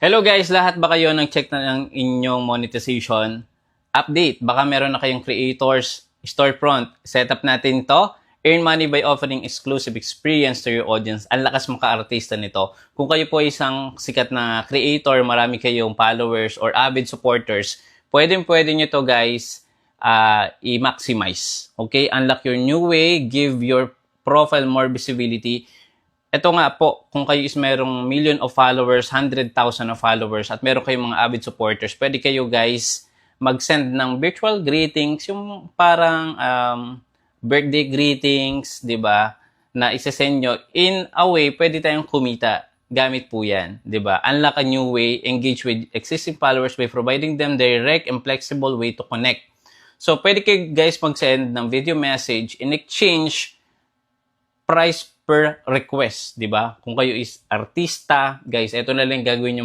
Hello guys, lahat ba kayo nag-check na ng inyong monetization update? Baka meron na kayong creators, storefront. Setup natin to. Earn money by offering exclusive experience to your audience. Ang lakas maka-artista nito. Kung kayo po isang sikat na creator, marami kayong followers or avid supporters, pwede nyo to guys i-maximize. Okay? Unlock your new way, give your profile more visibility. Ito nga po, kung kayo is merong million of followers, 100,000 of followers, at meron kayong mga avid supporters, pwede kayo guys mag-send ng virtual greetings, yung parang birthday greetings, di ba, na isa-send nyo. In a way, pwede tayong kumita. Gamit po yan, di ba? Unlock a new way, engage with existing followers by providing them direct and flexible way to connect. So, pwede kayo guys mag-send ng video message in exchange price per request, di ba? Kung kayo is artista, guys, ito na lang gagawin nyo